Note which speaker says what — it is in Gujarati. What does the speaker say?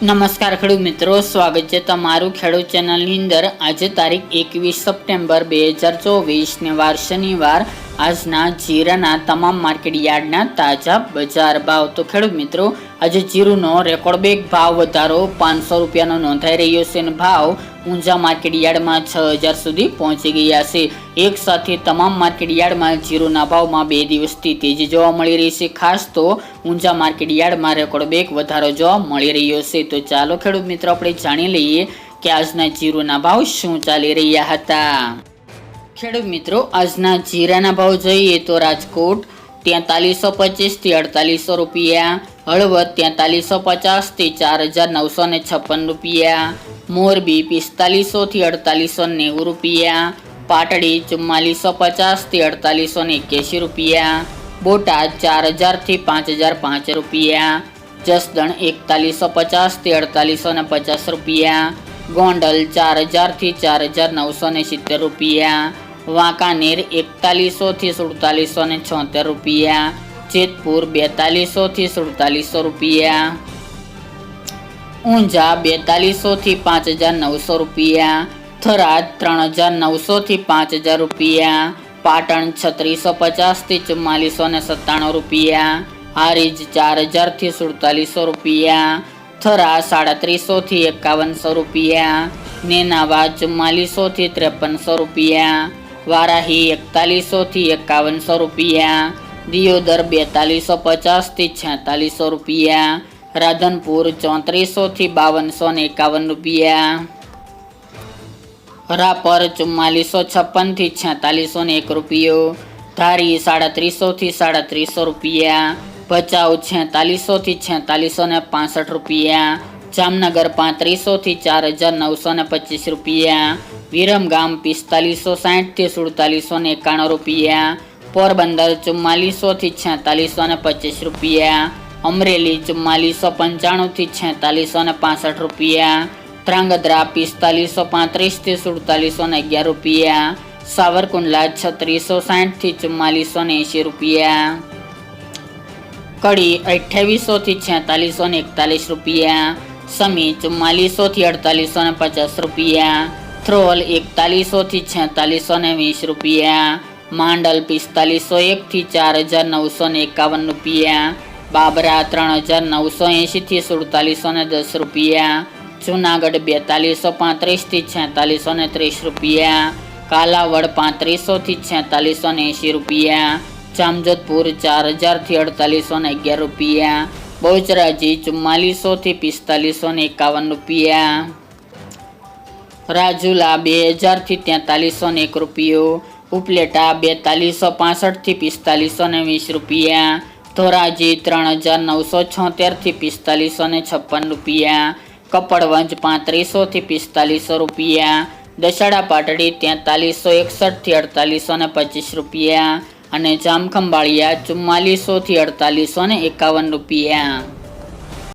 Speaker 1: નમસ્કાર ખેડૂત મિત્રો, સ્વાગત છે તમારું ખેડૂત ચેનલની અંદર। આજે તારીખ 21 સપ્ટેમ્બર 2024 ને વાર શનિવાર। આજના જીરાના તમામ માર્કેટ યાર્ડના તાજા બજાર ભાવ। તો ખેડૂત મિત્રો, આજે જીરુનો રેકોર્ડ બ્રેક ભાવ વધારો 500 રૂપિયાનો નોંધાઈ રહ્યો છે અને ભાવ ઊંઝા માર્કેટ યાર્ડમાં 6000 સુધી પહોંચી ગયા છે। એક સાથે તમામ માર્કેટ યાર્ડમાં જીરુના ભાવમાં 2 દિવસથી તેજી જોવા મળી રહી છે। ખાસ તો ઊંઝા માર્કેટ યાર્ડમાં રેકોર્ડ બ્રેક વધારો જોવા મળી રહ્યો છે। તો ચાલો ખેડૂત મિત્રો, આપણે જાણી લઈએ કે આજના જીરુના ભાવ શું ચાલી રહ્યા હતા। ખેડૂત મિત્રો, આજના જીરાના ભાવ જોઈએ તો રાજકોટ 4325 થી 4800 રૂપિયા, હળવદ 4350 થી 4956 રૂપિયા, મોરબી 4500 થી 4890 રૂપિયા, પાટડી 4450 થી 4881 રૂપિયા, બોટાદ 4000 થી 5005 રૂપિયા, જસદણ 4150 થી 4850 રૂપિયા, ગોંડલ 4000 થી 4970 રૂપિયા, વાંકાનેર 4100 થી 4776 રૂપિયા, જેતપુર 4200 થી 4700 રૂપિયા, ઊંઝા 4200 થી 5900 રૂપિયા, થરાદ 3900 થી 5000 રૂપિયા, પાટણ 3650 થી 4497 રૂપિયા, હારીજ 4000 થી 4700 રૂપિયા, થરા 3700 થી 5100 રૂપિયા, નેનાવા 4400 થી 5300 રૂપિયા, વારાહી 4100 થી 5100 રૂપિયા, દિયોદર 4250 થી 4600 રૂપિયા, રાધનપુર 3400 થી 5251 રૂપિયા, રાપર 4456 થી 4601 રૂપિયો, ધારી 3700 થી 3700 રૂપિયા, ભચાઉ 4600 થી 4665 રૂપિયા, જામનગર 3500 થી 4925 રૂપિયા, વિરમગામ 4560 થી 4791 રૂપિયા, પોરબંદર 4400 થી 4625 રૂપિયા, અમરેલી 4495 થી 4665 રૂપિયા, ધ્રાંગધ્રા 4535 થી 4711 રૂપિયા, સાવરકુંડલા 3660 થી 4480 રૂપિયા, કડી 2800 થી 4641 રૂપિયા, સમી 4400 થી 4850 રૂપિયા, થ્રોલ 4100 થી 4620 રૂપિયા, માંડલ 4501 થી 4951 રૂપિયા, બાબરા 3980 થી 4710 રૂપિયા, જુનાગઢ 4235 થી 4630 રૂપિયા, કાલાવડ 3500 થી 4680 રૂપિયા, જામજોધપુર 4000 થી 4811 રૂપિયા, બહુચરાજી 4400 થી 4551 રૂપિયા, રાજુલા 2000 થી 4301 રૂપિયો, ઉપલેટા 4265 થી 4520 રૂપિયા, ધોરાજી 3976 થી 4556 રૂપિયા, કપડવંજ 3500 થી 4500 રૂપિયા, દશાડા પાટડી 4361 થી 4825 રૂપિયા અને જામખંભાળિયા 4400 થી 4851 રૂપિયા।